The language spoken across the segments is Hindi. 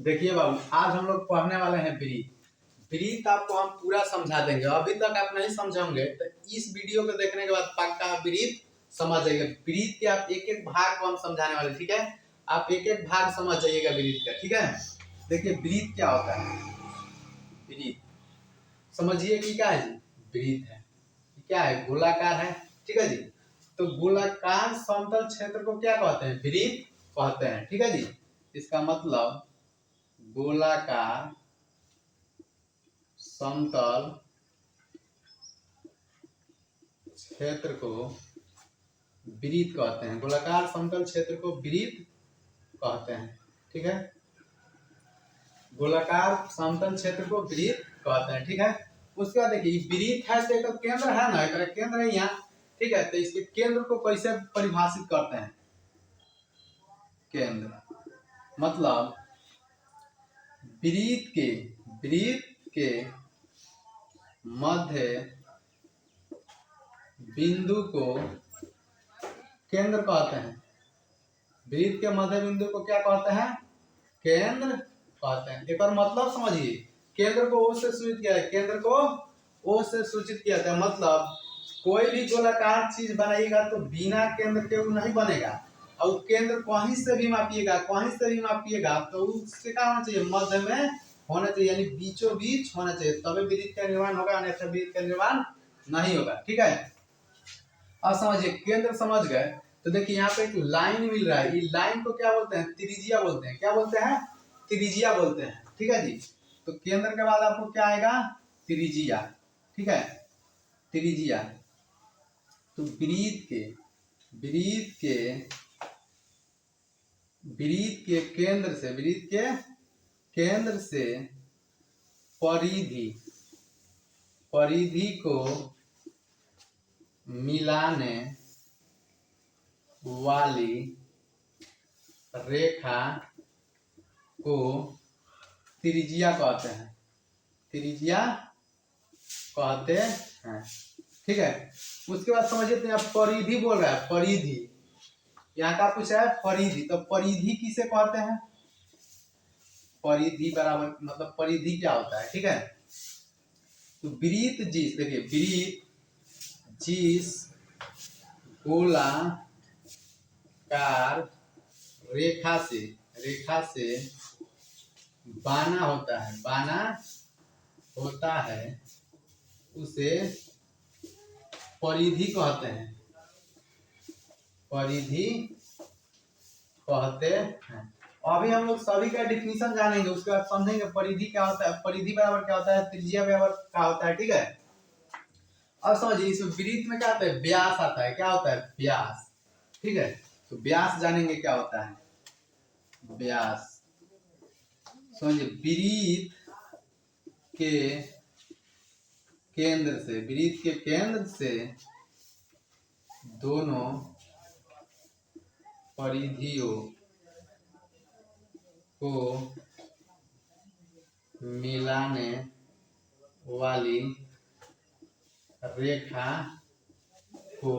देखिए बाबू, आज हम लोग पढ़ने वाले हैं ब्रीथ। ब्रीथ आपको हम पूरा समझा देंगे। अभी तक आप नहीं समझोगे तो इस वीडियो को देखने के बाद पक्का ब्रीथ समझ जाइएगा। ब्रीथ के आप एक एक भाग को हम समझाने वाले, ठीक है। आप एक एक भाग समझ जाइएगा ब्रीथ का, ठीक है। देखिए ब्रीथ क्या होता है। ब्रीथ समझिए कि क्या है जी। ब्रीथ है, क्या है, गोलाकार है, ठीक है जी। तो गोलाकार समतल क्षेत्र को क्या कहते हैं, ब्रीथ कहते हैं, ठीक है जी। इसका मतलब गोलाकार समतल क्षेत्र को वृत्त कहते हैं। गोलाकार समतल क्षेत्र को वृत्त कहते हैं, ठीक है। गोलाकार समतल क्षेत्र को वृत्त कहते हैं, ठीक है। उसके बाद देखिए वृत्त है तो एक केंद्र है ना, एक केंद्र है यहाँ, ठीक है। तो इसके केंद्र को कैसे परिभाषित करते हैं। केंद्र मतलब वृत्त के मध्य बिंदु को केंद्र कहते हैं। वृत्त के मध्य बिंदु को क्या कहते हैं, केंद्र कहते हैं। एक और मतलब समझिए, केंद्र को ओ से सूचित किया है, केंद्र को ओ से सूचित किया जाता है। मतलब कोई भी गोलाकार चीज बनाइएगा तो बिना केंद्र के वो नहीं बनेगा। और केंद्र कहीं से भी मापिएगा तो उसके क्या होना चाहिए, मध्य में होना चाहिए, यानी बीचों बीच होना चाहिए, तभी वृत्त का निर्माण होगा, अन्यथा वृत्त का निर्माण नहीं होगा, ठीक है। अब समझिए, केंद्र समझ गए तो देखिए यहाँ पे एक लाइन मिल रहा है। ये लाइन को क्या बोलते हैं, त्रिज्या बोलते हैं। क्या बोलते हैं, त्रिज्या बोलते हैं, ठीक है जी। तो केंद्र के बाद आपको क्या आएगा, त्रिज्या, ठीक है। त्रिज्या तो वृत्त के केंद्र से परिधि को मिलाने वाली रेखा को त्रिज्या कहते हैं। त्रिज्या कहते हैं, ठीक है। उसके बाद समझिए, तो यहाँ परिधि बोल रहा है, परिधि यहाँ का पूछा है परिधि। तो परिधि किसे कहते हैं, परिधि बराबर मतलब परिधि क्या होता है, ठीक है। तो वृत्त जिस, देखिए वृत्त जिस गोलाकार रेखा से बाना होता है उसे परिधि कहते हैं। परिधि कहते हैं। अभी हम लोग सभी का डिफिनीशन जानेंगे, उसके बाद समझेंगे परिधि क्या होता है, परिधि बराबर क्या होता है, त्रिज्या बराबर क्या होता है, ठीक है। अब समझिए, इसमें वृत्त में क्या होता है, व्यास आता है। क्या होता है, व्यास, ठीक है। तो व्यास जानेंगे क्या होता है, व्यास। समझिए, वृत्त के केंद्र से दोनों परिधियों को मिलाने वाली रेखा को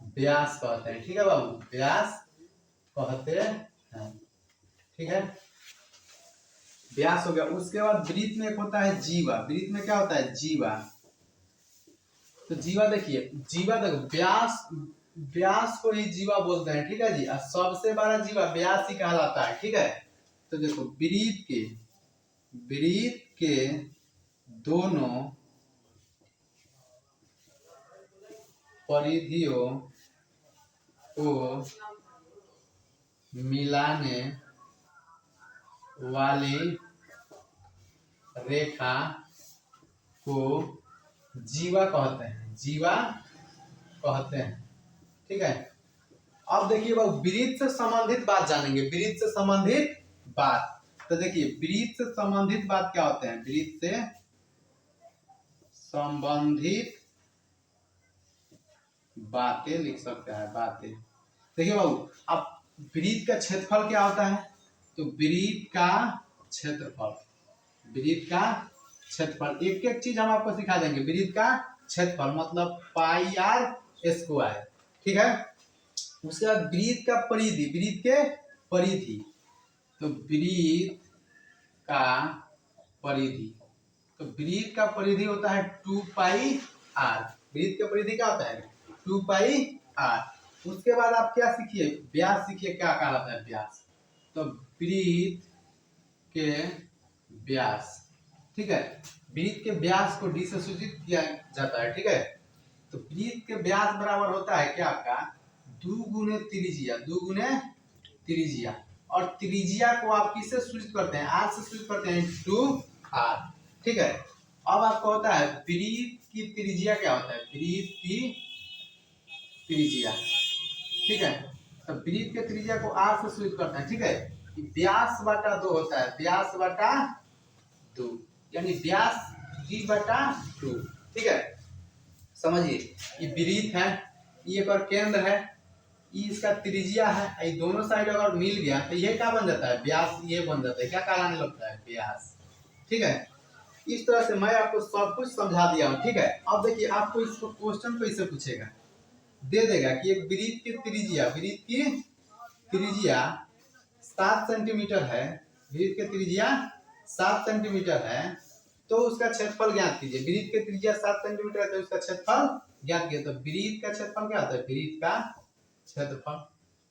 व्यास कहते हैं, ठीक है बाबू, व्यास कहते हैं, ठीक है। व्यास हो गया। उसके बाद वृत्त में एक होता है जीवा। वृत्त में क्या होता है, जीवा। तो जीवा देखिए, व्यास को ही जीवा बोलते हैं, ठीक है जी। और सबसे बड़ा जीवा व्यास ही कहलाता है, ठीक है। तो देखो वृत्त के दोनों परिधियों को मिलाने वाली रेखा को जीवा कहते हैं, ठीक है। अब देखिए वृत्त से संबंधित बात जानेंगे, वृत्त से संबंधित बात। तो देखिए वृत्त से संबंधित बात क्या होते हैं, वृत्त से संबंधित बातें लिख सकते हैं, बातें। देखिए बाबू, अब वृत्त का क्षेत्रफल क्या होता है, तो वृत्त का क्षेत्रफल एक एक चीज हम आपको सिखा देंगे। वृत्त का क्षेत्रफल मतलब पाई आर स्क्वायर, ठीक है। उसके बाद वृत्त का परिधि, तो वृत्त का परिधि। तो वृत्त का परिधि होता है 2 पाई आर। वृत्त का परिधि क्या होता है 2 पाई आर। उसके बाद आप क्या सीखिए व्यास सीखिए, क्या कहलाता है व्यास। तो वृत्त के व्यास, ठीक है, वृत्त के व्यास को डी से सूचित किया जाता है, ठीक है। तो वृत्त के व्यास बराबर होता है क्या आपका 2 गुने त्रिज्या, 2 गुने त्रिज्या। और त्रिज्या को आप किससे सूचित करते हैं आर से सूचित करते हैं 2 आर, ठीक है। अब आपको होता है वृत्त की त्रिज्या क्या होता है, वृत्त की त्रिज्या, ठीक है। तो वृत्त के त्रिज्या को आर से सूचित करते हैं, ठीक है। व्यास बटा 2 होता है, व्यास बटा 2, यानी व्यास जी बटा 2, ठीक है। समझिए ये वृत्त है, ये एक और केंद्र है, ये इसका त्रिज्या है, ये दोनों साइड अगर मिल गया तो ये क्या बन जाता है व्यास, ये बन जाता है, क्या कहलाने लगता है व्यास, ठीक है। इस तरह से मैं आपको सब कुछ समझा दिया हूँ, ठीक है। अब देखिए आपको इसको क्वेश्चन कैसे पूछेगा, दे देगा कि एक वृत्त की त्रिज्या, वृत्त की त्रिज्या 7 सेंटीमीटर है, वृत्त की त्रिज्या 7 सेंटीमीटर है, तो उसका क्षेत्रफल ज्ञात कीजिए। वृत्त की त्रिज्या 7 सेंटीमीटर है तो उसका क्षेत्रफल ज्ञात कीजिए। तो वृत्त का क्षेत्रफल क्या होता है, वृत्त का क्षेत्रफल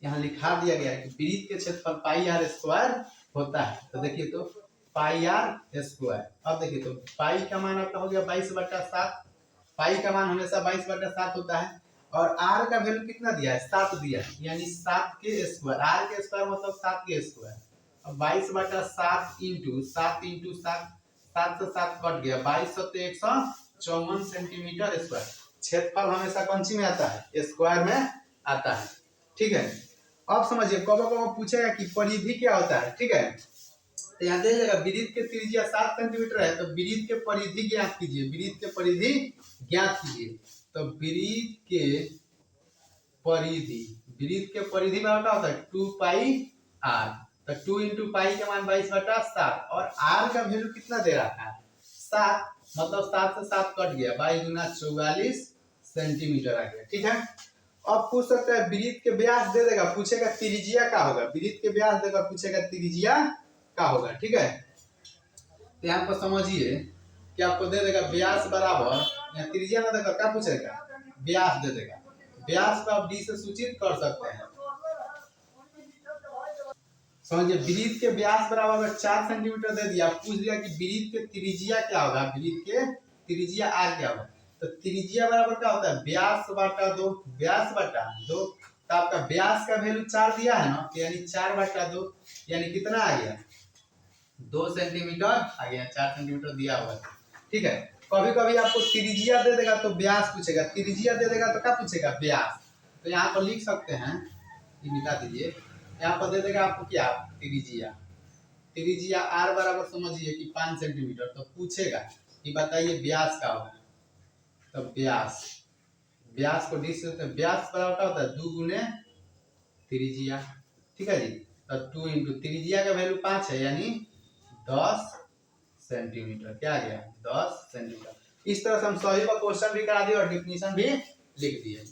यहाँ लिखा दिया गया है कि वृत्त के क्षेत्रफल पाई आर स्क्वायर होता है। तो देखिए तो पाई आर स्क्वायर। अब देखिए तो पाई का मान आपका हो गया 22/7, पाई का मान हमेशा 22/7 होता है, और आर का वैल्यू कितना दिया है 7 दिया है, यानी 7 के स्क्वायर, आर के स्क्वायर मतलब 7 के स्क्वायर। अब 22/7 इंटू 7 इंटू 7, 7 से 7 कट गया, 22 सत्ते 154 सेंटीमीटर स्क्वायर। क्षेत्रफल हमेशा कौन में आता है स्क्वायर में आता है, ठीक है। अब समझिए कब कब पूछेगा कि परिधि क्या होता है, ठीक है। तो यहाँ दे जाएगा वृत्त के त्रिज्या 7 सेंटीमीटर है, तो वृत्त के परिधि ज्ञात कीजिए, वृत्त के परिधि ज्ञात कीजिए। तो वृत्त के परिधि, वृत्त के परिधि में क्या होता है 2 पाई आर। तो 2 इंटू पाई का मान 22/7, और आर का वैल्यू कितना दे रहा है 7, मतलब 7 से 7 कट गया, 22 गुना 44 सेंटीमीटर आ गया, ठीक है। अब पूछ सकता है वृत्त के व्यास दे देगा, पूछेगा त्रिज्या क्या होगा, वृत्त के व्यास देगा पूछेगा त्रिज्या क्या होगा, ठीक है। तो यहाँ पर समझिए कि आपको दे देगा व्यास बराबर, यहाँ त्रिज्या ना देगा क्या पूछेगा व्यास दे देगा, व्यास को आप डी से सूचित कर सकते हैं। समझिए वृत्त के व्यास बराबर 4 सेंटीमीटर दे दिया, पूछ दिया कि वृत्त के त्रिज्या क्या होगा, वृत्त के त्रिज्या आर क्या होगा। तो त्रिज्या बराबर क्या होता है व्यास बटा 2, व्यास बटा 2। तो आपका व्यास का वैल्यू 4 दिया है ना, यानी 4/2, यानी कितना आ गया 2 सेंटीमीटर आ गया, 4 सेंटीमीटर दिया हुआ है, ठीक है। कभी कभी आपको त्रिज्या दे देगा तो व्यास पूछेगा, त्रिज्या दे देगा तो क्या पूछेगा व्यास। तो यहाँ पर लिख सकते हैं, ये मिटा दीजिए, यहाँ पर दे देगा आपको क्या त्रिज्या, त्रिज्या आर बराबर समझिए कि 5 सेंटीमीटर। तो पूछेगा कि बताइए व्यास का होगा, तो व्यास, व्यास को डी से, व्यास बराबर क्या होता है 2 गुने त्रिज्या, ठीक है जी। तो 2 इंटू त्रिज्या का वैल्यू 5 है, यानी 10 सेंटीमीटर, क्या आ गया 10 सेंटीमीटर। इस तरह से हम सभी का क्वेश्चन भी करा दिए और डिफिनीशन भी लिख दिए।